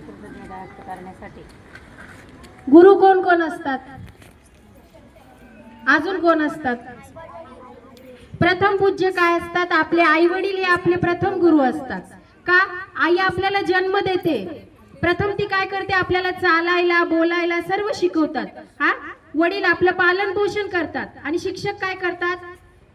कृतज्ञता व्यक्त करण्यासाठी. गुरु कोण कोण असतात? अजून कोण असतात? प्रथम पूज्य काय असतात? आपले आई वडील हे आपले प्रथम गुरु असतात. का? आई आपल्याला जन्म देते, प्रथम ती काय करते? आपल्याला चालायला बोलायला सर्व शिकवतात. हा, वडील आपलं पालन पोषण करतात आणि शिक्षक काय करतात?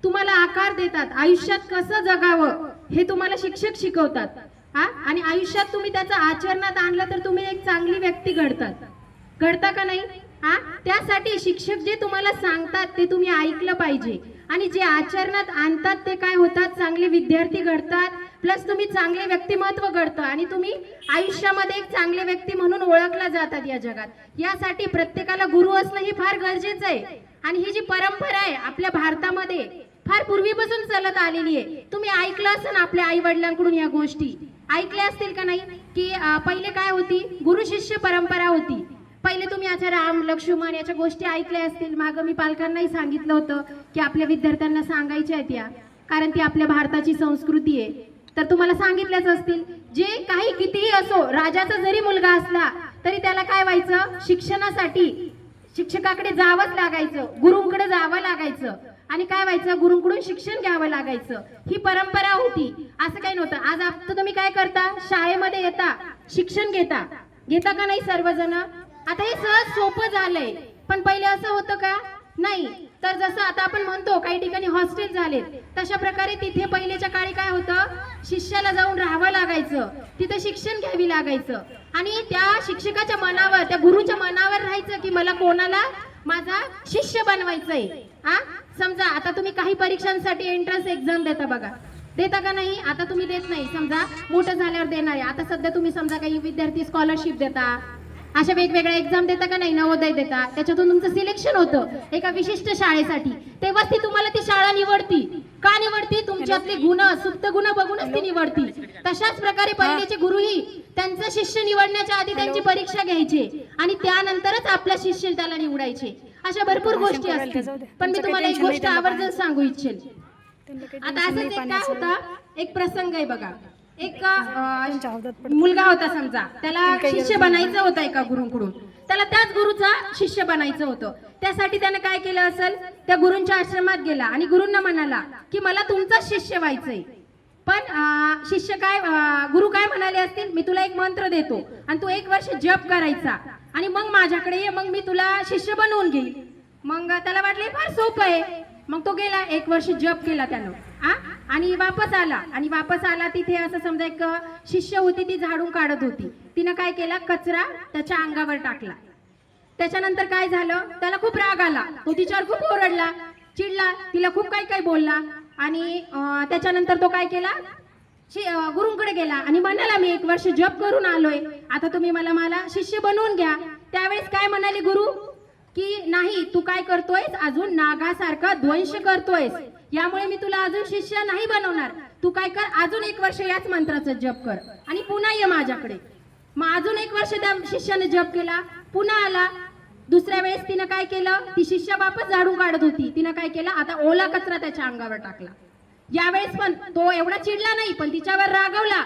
तुम्हाला आकार देतात. आयुष्यात कसं जगावं हे तुम्हाला शिक्षक शिकवतात. हा, आणि आयुष्यात तुम्ही त्याचा आचरणात आणलं तर तुम्ही एक चांगली व्यक्ती घडता का नाही? हा, त्यासाठी शिक्षक जे तुम्हाला सांगतात ते तुम्ही ऐकलं पाहिजे आणि जे आचरणात आणतात ते काय होतात? चांगले विद्यार्थी घडतात, प्लस तुम्ही चांगले व्यक्तिमत्व घडतं आणि तुम्ही आयुष्यामध्ये एक चांगले व्यक्ती म्हणून ओळखला जातात या जगात. यासाठी प्रत्येकाला गुरु असणं हे फार गरजेचं आहे. आणि ही जी परंपरा आहे आपल्या भारतामध्ये फार पूर्वीपासून चालत आलेली आहे. तुम्ही ऐकलं असेल आपल्या आई वडिलांकडून या गोष्टी ऐकल्या असतील का नाही? की पहिले काय होती? गुरु शिष्य परंपरा होती. पहिले तुम्ही याच्या राम लक्ष्मण याच्या गोष्टी ऐकल्या असतील. मागं मी पालकांनाही सांगितलं होतं की आपल्या विद्यार्थ्यांना सांगायच्या आहेत या, कारण ती आपल्या भारताची संस्कृती आहे. तर तुम्हाला सांगितल्याच असतील. जे काही कितीही असो, राजाचा जरी मुलगा असला तरी त्याला काय व्हायचं? शिक्षणासाठी शिक्षकाकडे जावंच लागायचं, गुरुंकडे जावं लागायचं आणि काय व्हायचं? गुरुंकडून शिक्षण घ्यावं लागायचं. ही परंपरा होती. असं काही नव्हतं. आज आता तुम्ही काय करता? शाळेमध्ये येता, शिक्षण घेता का नाही सर्वजण? आता हे सहज सोपं झालंय, पण पहिले असं होतं का? नाही. तर जसं आता आपण म्हणतो काही ठिकाणी हॉस्टेल झालेत, तशा प्रकारे तिथे पहिलेच्या काळी काय होतं? शिष्याला जाऊन राहावं लागायचं, तिथे शिक्षण घ्यावी लागायचं आणि त्या शिक्षकाच्या मनावर, त्या गुरुच्या मनावर राहायचं की मला कोणाला माझा शिष्य बनवायचंय. हा, समजा आता तुम्ही काही परीक्षांसाठी एंट्रन्स एक्झाम देता का नाही? आता तुम्ही देत नाही, समजा मोठं झाल्यावर देणार आहे. आता सध्या तुम्ही समजा काही विद्यार्थी स्कॉलरशिप देता, अशा वेगवेगळ्या एक्झाम देता का नाही? नवोदय देता, त्याच्यातून तुमचं सिलेक्शन होतं एका विशिष्ट शाळेसाठी. तेव्हाच ती तुम्हाला ती शाळा निवडती. का निवडती? तुमच्यातले गुण, सुप्त गुण बघूनच ती निवडती. तशाच प्रकारे पहिलेचे गुरुही त्यांचा शिष्य निवडण्याच्या आधी त्यांची परीक्षा घ्यायचे आणि त्यानंतरच आपला शिष्य त्याला निवडायचे. अशा भरपूर गोष्टी असतात. पण मी तुम्हाला एक गोष्ट आवर्जून सांगू इच्छेल. आता असंच एक काय होता, एक प्रसंग आहे बघा. एक मुलगा होता समजा, त्याला शिष्य बनायचं होतं एका गुरुंकडून. त्याला त्याच गुरुचा शिष्य बनायचं होतं. त्यासाठी त्याने काय केलं असेल? त्या गुरुंच्या आश्रमात गेला आणि गुरुंना म्हणाला की मला तुमचा शिष्य व्हायचंय. पण शिष्य काय, गुरु काय म्हणाले असतील? मी तुला एक मंत्र देतो आणि तू 1 वर्ष जप करायचा आणि मग माझ्याकडे ये, मग मी तुला शिष्य बनवून घेईल. मग त्याला वाटले फार सोपं आहे. मग तो गेला, 1 वर्ष जप केला त्यानं आणि वापस आला. तिथे असं समजा एक शिष्य होती, ती झाडून काढत होती. तिनं काय केला? कचरा त्याच्या अंगावर टाकला. त्याच्यानंतर काय झालं? त्याला खूप राग आला. तो तिच्यावर खूप ओरडला, चिडला, तिला खूप काही बोलला आणि त्याच्यानंतर तो काय केला? गुरुंकडे गेला आणि म्हणाला मी 1 वर्ष जप करून आलोय, आता तुम्ही मला शिष्य बनवून घ्या. त्यावेळेस काय म्हणाले गुरु? की नाही, तू काय करतोयस? अजून नागासारखा द्वंश करतोयस, यामुळे मी तुला अजून शिष्य नाही बनवणार. तू काय कर, अजून 1 वर्ष याच मंत्राचा जप कर आणि पुन्हा ये माझ्याकडे. मग अजून 1 वर्ष त्या शिष्याने जप केला, पुन्हा आला. दुसऱ्या वेळेस तिनं काय केलं? ती शिष्य वापस झाडून काढत होती, तिनं काय केलं? आता ओला कचरा त्याच्या अंगावर टाकला. यावेळेस पण तो एवढा चिडला नाही, पण तिच्यावर रागवला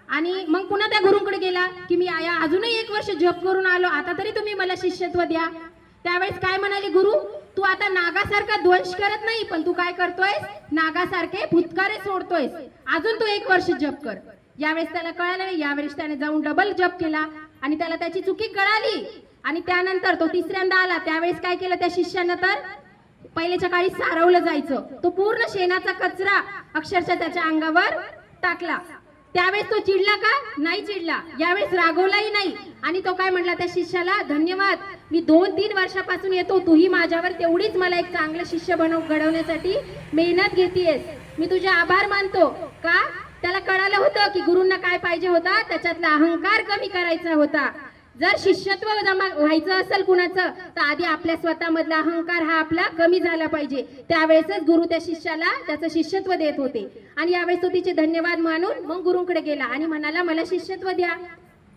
आणि मग पुन्हा त्या गुरुंकडे गेला की मी अजूनही 1 वर्ष जप करून आलो, आता तरी तुम्ही मला शिष्यत्व द्या. त्यावेळेस काय म्हणाले गुरु? तू आता नागासारखा द्वंश करत नाही, पण तू काय करतोयस? नागासारखे भूतकारे सोडतोयस. अजून तू 1 वर्ष जप कर. यावेळेस त्याला कळालं. यावेळेस त्याने जाऊन डबल जप केला आणि त्याला त्याची चुकी कळाली आणि त्यानंतर तो तिसऱ्यांदा आला. त्यावेळेस काय केलं त्या शिष्यानं? तर पहिल्याच्या काळी सारवलं जायचं, तो पूर्ण शेणाचा कचरा अक्षरशः त्याच्या अंगावर टाकला. त्यावेळेस तो चिडला का? नाही चिडला. यावेळेस रागवलाही नाही आणि तो काय म्हटला त्या शिष्याला? धन्यवाद, मी 2-3 वर्षापासून येतो, तूही माझ्यावर तेवढीच मला एक चांगलं शिष्य घडवण्यासाठी मेहनत घेतेयस, मी तुझे आभार मानतो. का? त्याला कळालं होतं की गुरूंना काय पाहिजे होता? त्याच्यातला अहंकार कमी करायचा होता. जर शिष्यत्व जमा व्हायचं असेल कुणाचं, तर आधी आपल्या स्वतःमधला अहंकार हा आपला कमी झाला पाहिजे. त्यावेळेसच गुरु त्या शिष्याला त्याचं शिष्यत्व देत होते. आणि यावेळेस तो तिचे धन्यवाद मानून मग गुरुंकडे गेला आणि म्हणाला मला शिष्यत्व द्या.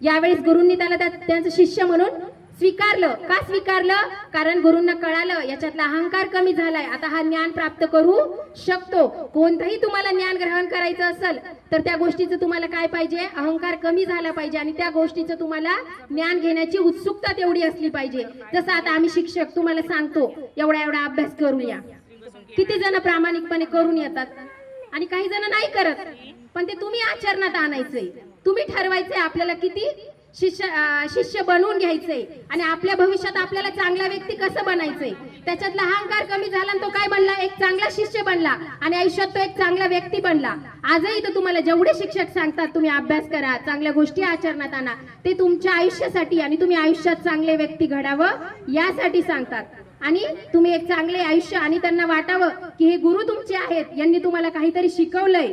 यावेळेस गुरूंनी त्याला त्यांचं शिष्य म्हणून स्वीकारलं. का स्वीकारलं? कारण गुरूंना कळालं याच्यातला अहंकार कमी झालाय, आता हा ज्ञान प्राप्त करू शकतो. कोणतंही तुम्हाला ज्ञान ग्रहण करायचं असेल तर त्या गोष्टीचं तुम्हाला काय पाहिजे? अहंकार कमी झाला पाहिजे आणि त्या गोष्टीचं तुम्हाला ज्ञान घेण्याची उत्सुकता तेवढी असली पाहिजे. जसं आता आम्ही शिक्षक तुम्हाला सांगतो एवढा एवढा अभ्यास करूया, किती जण प्रामाणिकपणे करून येतात आणि काही जण नाही करत, पण ते तुम्ही आचरणात आणायचंय. तुम्ही ठरवायचंय आपल्याला किती शिष्य बनवून घ्यायचंय आणि आपल्या भविष्यात आपल्याला चांगला व्यक्ती कसं बनायचंय. त्याच्यातला अहंकार कमी झाला आणि तो काय बनला? एक चांगला शिष्य बनला आणि आयुष्यात तो एक चांगला व्यक्ती बनला. आजही तर तुम्हाला जेवढे शिक्षक सांगतात तुम्ही अभ्यास करा, चांगल्या गोष्टी आचरणात आणा, ते तुमच्या आयुष्यासाठी आणि तुम्ही आयुष्यात चांगले व्यक्ती घडावं यासाठी सांगतात. आणि तुम्ही एक चांगले आयुष्य आणि त्यांना वाटावं की हे गुरु तुमचे आहेत, यांनी तुम्हाला काहीतरी शिकवलंय.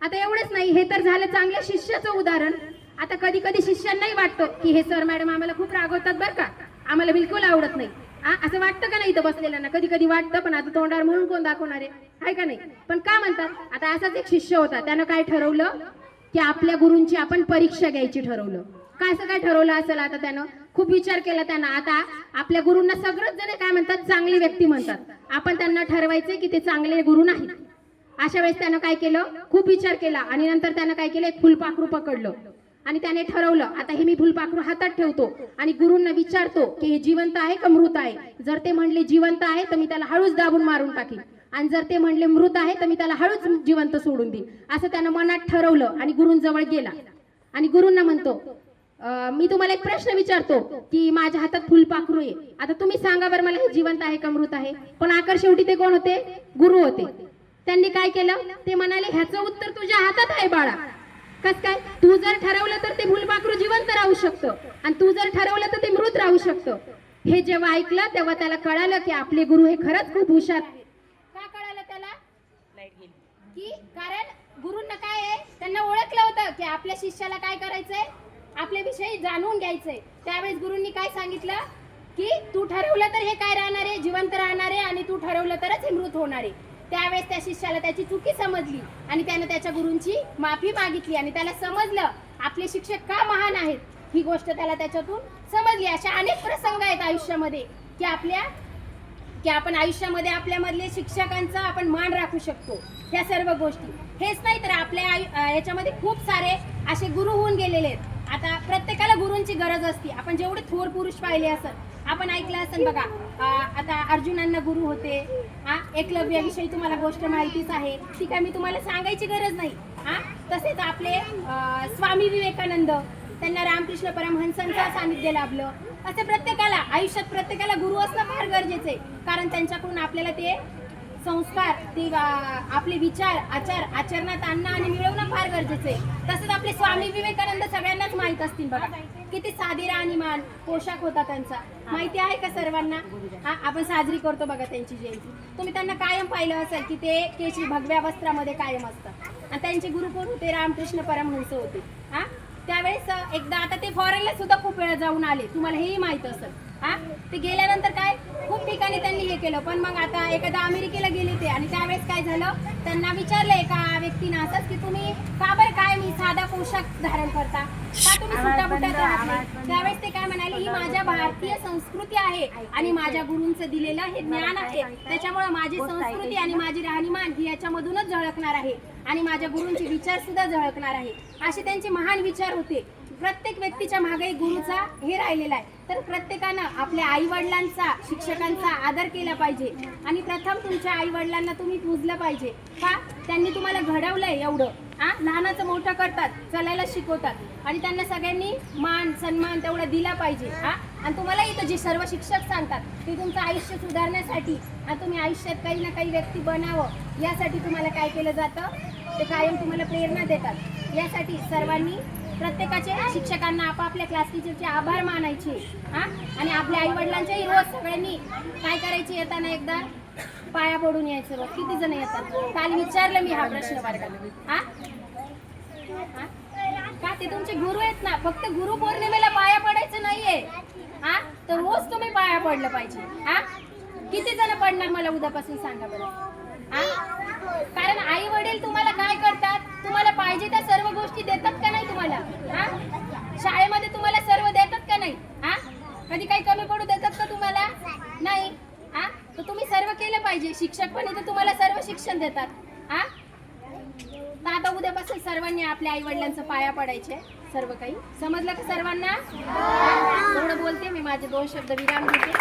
आता एवढंच नाही, हे तर झालं चांगल्या शिष्याचं उदाहरण. आता कधी कधी शिष्यांनाही वाटतं की हे सर मॅडम आम्हाला खूप रागवतात बरं का, आम्हाला बिलकुल आवडत नाही. असं वाटतं का नाही इथं बसलेल्यांना? कधी कधी वाटतं, पण आता तोंडावर म्हणून कोण दाखवणार आहे का नाही? पण का म्हणतात? आता असाच एक शिष्य होता, त्यानं काय ठरवलं की आपल्या गुरूंची आपण परीक्षा घ्यायची ठरवलं. काय असं काय ठरवलं असेल? आता त्यानं खूप विचार केला त्यानं. आता आपल्या गुरूंना सगळेच जण काय म्हणतात? चांगली व्यक्ती म्हणतात. आपण त्यांना ठरवायचे की ते चांगले गुरु नाहीत. अशा वेळेस त्यानं काय केलं? खूप विचार केला आणि नंतर त्यानं काय केलं? एक फुलपाखरू पकडलं आणि त्याने ठरवलं आता हे मी फुलपाखरू हातात ठेवतो आणि गुरूंना विचारतो की हे जिवंत आहे का मृत आहे. जर ते म्हणले जिवंत आहे तर मी त्याला हळूच दाबून मारून टाकीन आणि जर ते म्हणले मृत आहे तर मी त्याला हळूच जिवंत सोडून देईन. असं त्यानं मनात ठरवलं आणि गुरूंजवळ गेला आणि गुरूंना म्हणतो मी तुम्हाला एक प्रश्न विचारतो की माझ्या हातात फुलपाखरू आहे, आता तुम्ही सांगा बरं मला हे जिवंत आहे का मृत आहे. पण आकर शेवटी ते कोण होते? गुरु होते. त्यांनी काय केलं? ते म्हणाले ह्याचं उत्तर तुझ्या हातात आहे बाळा. कस काय? तू जर ठरवलं तर ते फुलपाखरू जिवंत राहू शकतं आणि तू जर ठरवलं तर ते मृत राहू शकतं. हे जेव्हा ऐकलं तेव्हा त्याला कळालं की आपले गुरु हे खरंच खूप हुशार. का कळालं त्याला? की कारण गुरूंना काय आहे, त्यांना ओळखलं होतं की आपल्या शिष्याला काय करायचंय, आपल्याविषयी जाणून घ्यायचंय. त्यावेळेस गुरूंनी काय सांगितलं की तू ठरवलं तर हे काय राहणार आहे? जिवंत राहणार आहे आणि तू ठरवलं तरच हे मृत होणार आहे. त्यावेळेस त्या शिष्याला त्याची चुकी समजली आणि त्याने त्याच्या गुरूंची माफी मागितली आणि त्याला समजलं आपले शिक्षक का महान आहेत. ही गोष्ट त्याला त्याच्यातून समजली. अशा अनेक प्रसंग आहेत आयुष्यामध्ये की आपण आयुष्यामध्ये आपल्यामधले शिक्षकांचा आपण मान राखू शकतो. ह्या सर्व गोष्टी हेच नाही तर आपल्या याच्यामध्ये खूप सारे असे गुरु होऊन गेलेले आहेत. आता प्रत्येकाला गुरूंची गरज असते. आपण जेवढे थोर पुरुष पाहिले असत, आपण ऐकलं असेल बघा. आता अर्जुनांना गुरु होते. एकलव्याविषयी तुम्हाला गोष्ट माहितीच आहे, ती काय मी तुम्हाला सांगायची गरज नाही. तसेच आपले स्वामी विवेकानंद, त्यांना रामकृष्ण परमहंसांचं सानिध्य लाभलं. असे प्रत्येकाला आयुष्यात प्रत्येकाला गुरु असणं फार गरजेचं आहे. कारण त्यांच्याकडून आपल्याला ते संस्कार, ते आपले विचार आचरणात आणणं आणि मिळवणं फार गरजेचं आहे. तसंच आपले स्वामी विवेकानंद सगळ्यांनाच माहित असतील बघा. किती साधी राहणीमान पोशाख होता त्यांचा, माहिती आहे का सर्वांना? आपण साजरी करतो बघा त्यांची जयंती. तुम्ही त्यांना कायम पाहिलं असेल की ते केशरी भगव्या वस्त्रामध्ये कायम असतात आणि त्यांचे गुरु कोण होते? रामकृष्ण परमहंस होते. त्यावेळेस एकदा, आता ते फॉरेनला सुद्धा खूप वेळा जाऊन आले, तुम्हाला हेही माहित असेल. ते गेल्यानंतर काय खूप ठिकाणी त्यांनी हे केलं. पण मग आता एकदा अमेरिकेला गेले ते आणि त्यावेळेस काय झालं, त्यांना विचारलं एका व्यक्तीनं असंच की तुम्ही का बरं काय मी साधा पोशाख धारण करता, का तुम्ही सुटाबुटात राहत नाही? त्यावेळेस ते काय म्हणाले, ही माझ्या भारतीय संस्कृती आहे आणि माझ्या गुरूंचं दिलेलं हे ज्ञान आहे, त्याच्यामुळे माझी संस्कृती आणि माझी राहणीमान ही याच्यामधूनच झळकणार आहे आणि माझ्या गुरूंचे विचार सुद्धा झळकणार आहे. असे त्यांचे महान विचार होते. प्रत्येक व्यक्तीच्या मागे गुरुचा हे राहिलेला आहे. तर प्रत्येकानं आपल्या आई वडिलांचा, शिक्षकांचा आदर केला पाहिजे आणि प्रथम तुमच्या आई वडिलांना तुम्ही पूजलं पाहिजे. का? त्यांनी तुम्हाला घडवलंय एवढं. लहानाचं मोठं करतात, चालायला शिकवतात आणि त्यांना सगळ्यांनी मान सन्मान तेवढा दिला पाहिजे. आणि तुम्हाला इथं जे सर्व शिक्षक सांगतात ते तुमचं आयुष्य सुधारण्यासाठी आणि तुम्ही आयुष्यात काही ना काही व्यक्ती बनावं यासाठी तुम्हाला काय केलं जातं, ते कायम तुम्हाला प्रेरणा देतात. यासाठी सर्वांनी प्रत्येकाचे शिक्षकांना आपापल्या क्लास टीचरचे आभार मानायचे. आणि आपल्या आई वडिलांच्याही रोज सगळ्यांनी काय करायचे, येताना एकदा पाया पडून यायचं. रोज किती जण येतात? काल विचारलं मी हा प्रश्न वर्गात. का ते तुमचे गुरु आहेत ना, फक्त गुरु पौर्णिमेला पाया पडायचं नाहीये, तर रोज तुम्ही पाया पडलं पाहिजे. किती जण पडणार मला उद्यापासून सांगा बरं. कारण आई वडील तुम्हाला काय करतात, तुम्हाला पाहिजे त्या सर्व गोष्टी देतात का नाही तुम्हाला? शाळेमध्ये तुम्हाला सर्व देतात का नाही? कधी काही शिक्षण देतात. हा, तर आता उद्यापासून सर्वांनी आपल्या आई वडिलांचं पाया पडायचे. सर्व काही समजलं का सर्वांना? एवढं बोलते मी, माझे 2 शब्द विराम देते.